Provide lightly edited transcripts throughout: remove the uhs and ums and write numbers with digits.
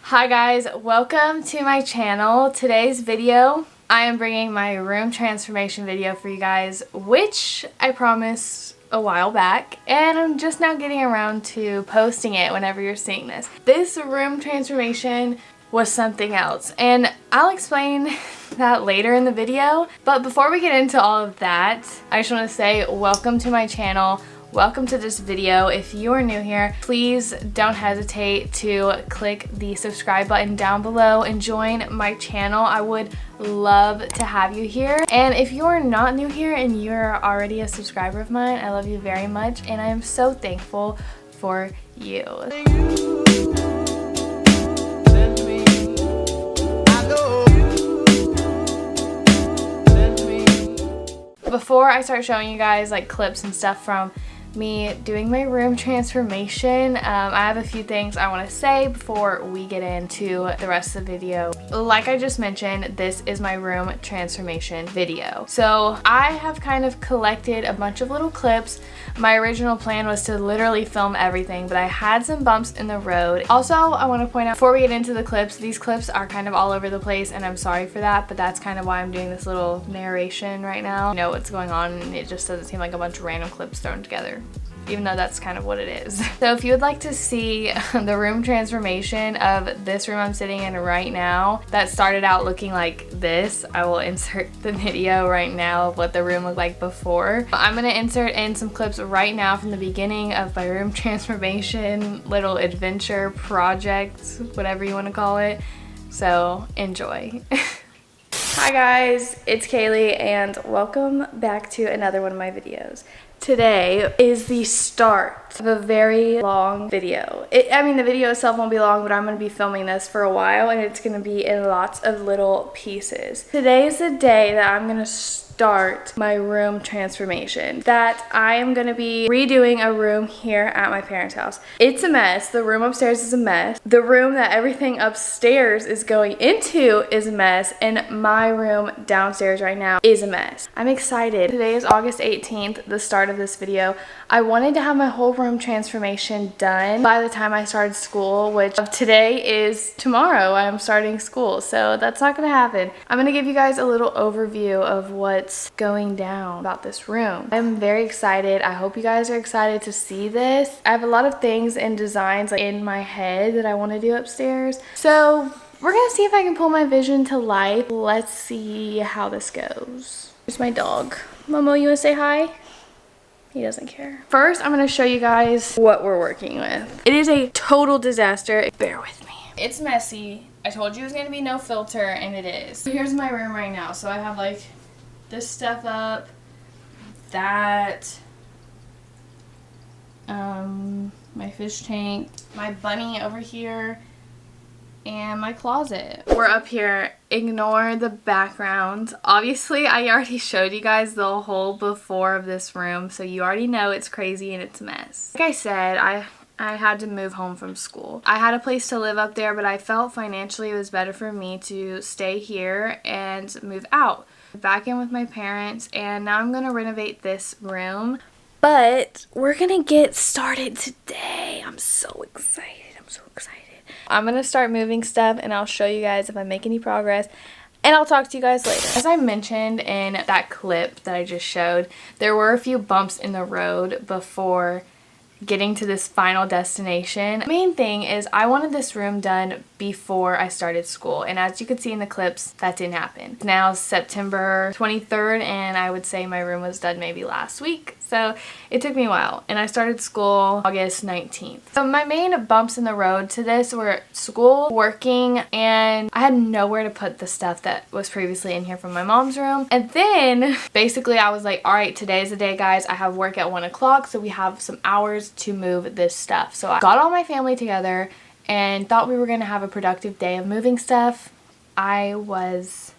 Hi guys, welcome to my channel. Today's video, I am bringing my room transformation video for you guys, which I promised a while back, and I'm just now getting around to posting it whenever you're seeing this. This room transformation was something else, and I'll explain that later in the video. But before we get into all of that, I just want to say welcome to my channel. Welcome to this video. If you are new here, please don't hesitate to click the subscribe button down below and join my channel. I would love to have you here. And if you are not new here and you're already a subscriber of mine, I love you very much and I am so thankful for you. Before I start showing you guys like clips and stuff from me doing my room transformation, I have a few things I want to say before we get into the rest of the video. Like I just mentioned, this is my room transformation video. So I have kind of collected a bunch of little clips. My original plan was to literally film everything, but I had some bumps in the road. Also, I want to point out before we get into the clips, these clips are kind of all over the place and I'm sorry for that, but that's kind of why I'm doing this little narration right now. You know what's going on and it just doesn't seem like a bunch of random clips thrown together, even though that's kind of what it is. So if you would like to see the room transformation of this room I'm sitting in right now that started out looking like this, I will insert the video right now of what the room looked like before. I'm gonna insert in some clips right now from the beginning of my room transformation little adventure project, whatever you want to call it. So enjoy. Hi guys, it's Kaylee and welcome back to another one of my videos. Today is the start of a very long video. I mean, the video itself won't be long, but I'm going to be filming this for a while and it's going to be in lots of little pieces. Today is the day that I'm going to start my room transformation, that I am going to be redoing a room here at my parents' house. It's a mess. The room upstairs is a mess. The room that everything upstairs is going into is a mess, and my room downstairs right now is a mess. I'm excited. Today is August 18th, the start of this video. I wanted to have my whole room transformation done by the time I started school, which today is tomorrow. I'm starting school, so that's not going to happen. I'm going to give you guys a little overview of what's going down about this room. I'm very excited. I hope you guys are excited to see this. I have a lot of things and designs like in my head that I want to do upstairs. So we're gonna see if I can pull my vision to life. Let's see how this goes. Here's my dog. Momo, you wanna say hi? He doesn't care. First, I'm gonna show you guys what we're working with. It is a total disaster. Bear with me. It's messy. I told you it was gonna be no filter, and it is. So here's my room right now. So I have like this stuff up, that, my fish tank, my bunny over here, and my closet. We're up here. Ignore the background. Obviously, I already showed you guys the whole before of this room, so you already know it's crazy and it's a mess. Like I said, I had to move home from school. I had a place to live up there, but I felt financially it was better for me to stay here and move out. Back in with my parents, and now I'm gonna renovate this room. But we're gonna get started today. I'm so excited. I'm gonna start moving stuff and I'll show you guys if I make any progress, and I'll talk to you guys later. As I mentioned in that clip that I just showed, there were a few bumps in the road before getting to this final destination. The main thing is I wanted this room done before I started school, and as you can see in the clips, that didn't happen. Now it's September 23rd and I would say my room was done maybe last week, so it took me a while, and I started school August 19th. So my main bumps in the road to this were school, working, and I had nowhere to put the stuff that was previously in here from my mom's room. And then basically I was like, all right, today's the day, guys. I have work at 1 o'clock, so we have some hours to move this stuff. So I got all my family together and thought we were going to have a productive day of moving stuff. I was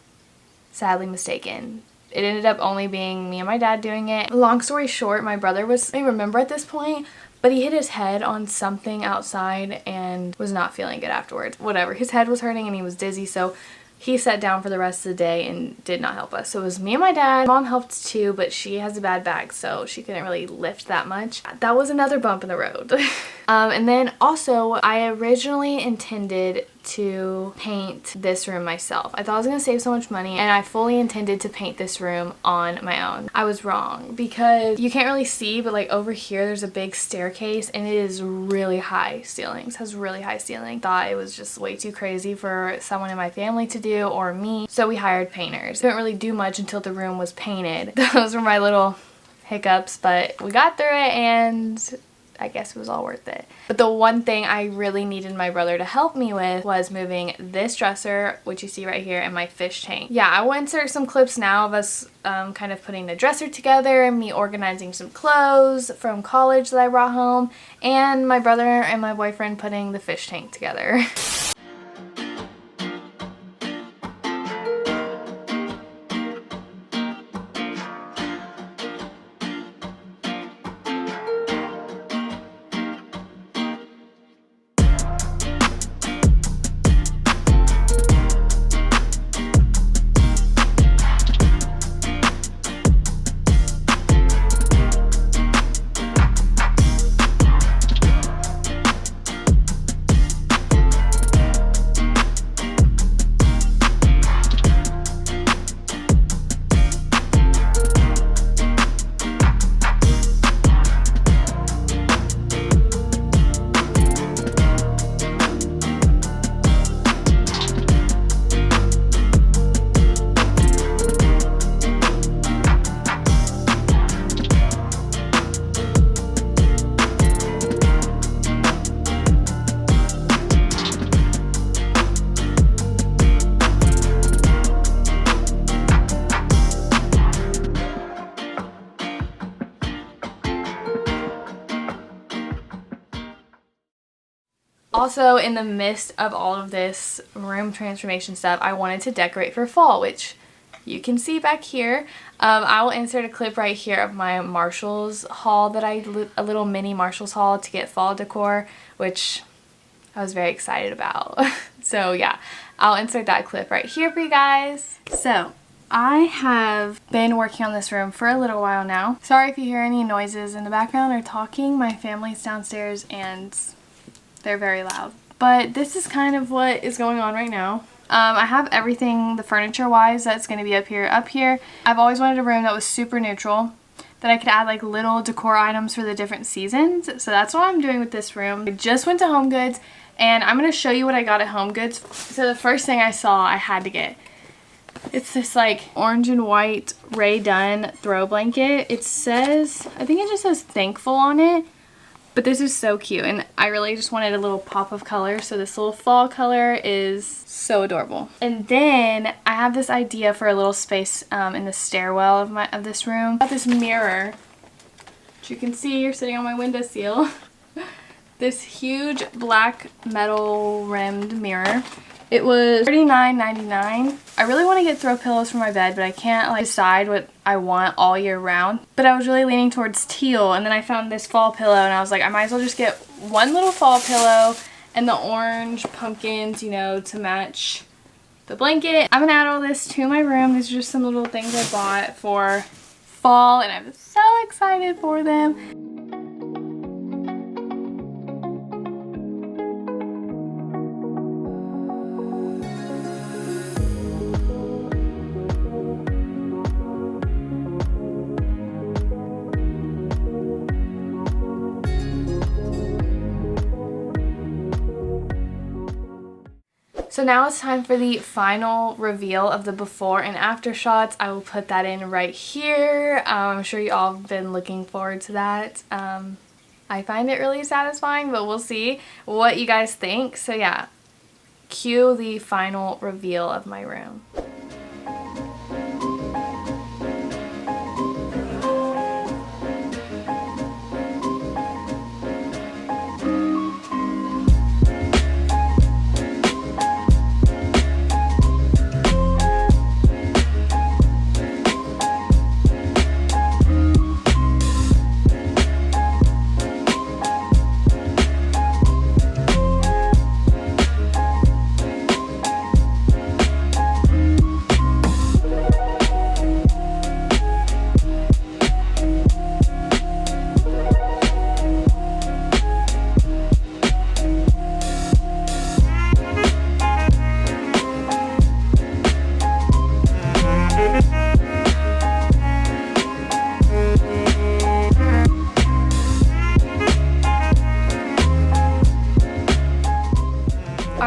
sadly mistaken. It ended up only being me and my dad doing it. Long story short, my brother was, I remember at this point, but he hit his head on something outside and was not feeling good afterwards. Whatever, his head was hurting and he was dizzy, so he sat down for the rest of the day and did not help us. So it was me and my dad. Mom helped too, but she has a bad back, so she couldn't really lift that much. That was another bump in the road. And then also, I originally intended to paint this room myself. I thought I was gonna save so much money, and I fully intended to paint this room on my own. I was wrong, because you can't really see, but like over here there's a big staircase and it is really high ceilings, has really high ceiling. Thought it was just way too crazy for someone in my family to do or me, so we hired painters. Didn't really do much until the room was painted. Those were my little hiccups, but we got through it and I guess it was all worth it. But the one thing I really needed my brother to help me with was moving this dresser, which you see right here, and my fish tank. Yeah, I will insert some clips now of us kind of putting the dresser together and me organizing some clothes from college that I brought home, and my brother and my boyfriend putting the fish tank together. Also, in the midst of all of this room transformation stuff, I wanted to decorate for fall, which you can see back here. I will insert a clip right here of my Marshalls haul that a little mini Marshalls haul to get fall decor, which I was very excited about. So yeah, I'll insert that clip right here for you guys. So I have been working on this room for a little while now. Sorry if you hear any noises in the background or talking. My family's downstairs and they're very loud. But this is kind of what is going on right now. I have everything, the furniture wise, that's going to be up here. I've always wanted a room that was super neutral, that I could add like little decor items for the different seasons. So that's what I'm doing with this room. I just went to HomeGoods and I'm going to show you what I got at HomeGoods. So the first thing I saw I had to get, it's this like orange and white Rae Dunn throw blanket. It says, I think it just says thankful on it. But this is so cute, and I really just wanted a little pop of color, so this little fall color is so adorable. And then I have this idea for a little space in the stairwell of this room. I got this mirror, which you can see you're sitting on my windowsill. This huge black metal rimmed mirror. It was $39.99. I really want to get throw pillows for my bed, but I can't like decide what I want all year round. But I was really leaning towards teal, and then I found this fall pillow and I was like, I might as well just get one little fall pillow and the orange pumpkins, you know, to match the blanket. I'm gonna add all this to my room. These are just some little things I bought for fall and I'm so excited for them. So now it's time for the final reveal of the before and after shots. I will put that in right here. I'm sure you all have been looking forward to that. I find it really satisfying, but we'll see what you guys think. So yeah, cue the final reveal of my room.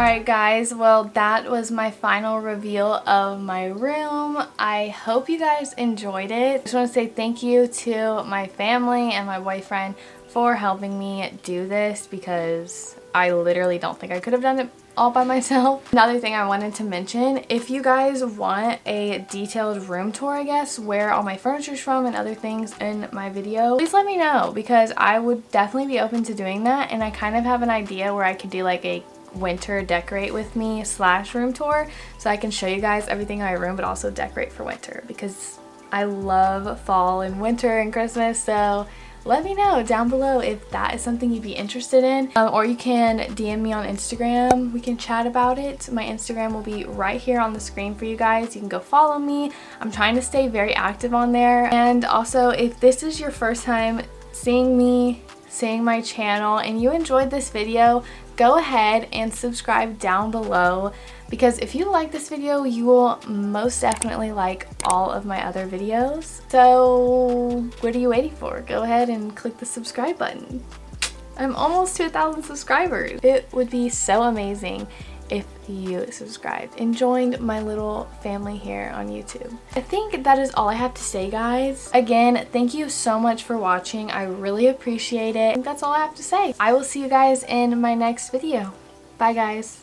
Alright guys, well that was my final reveal of my room. I hope you guys enjoyed it. I just want to say thank you to my family and my boyfriend for helping me do this because I literally don't think I could have done it all by myself. Another thing I wanted to mention, if you guys want a detailed room tour, I guess, where all my furniture is from and other things in my video, please let me know because I would definitely be open to doing that. And I kind of have an idea where I could do like a winter decorate with me / room tour, so I can show you guys everything in my room but also decorate for winter because I love fall and winter and Christmas. So let me know down below if that is something you'd be interested in, or you can DM me on Instagram. We can chat about it. My Instagram will be right here on the screen for you guys. You can go follow me. I'm trying to stay very active on there. And also, if this is your first time seeing me, seeing my channel, and you enjoyed this video, go ahead and subscribe down below because if you like this video, you will most definitely like all of my other videos. So what are you waiting for? Go ahead and click the subscribe button. I'm almost to 1,000 subscribers. It would be so amazing if you subscribed and joined my little family here on YouTube. I think that is all I have to say, guys. Again, thank you so much for watching. I really appreciate it. I think that's all I have to say. I will see you guys in my next video. Bye, guys.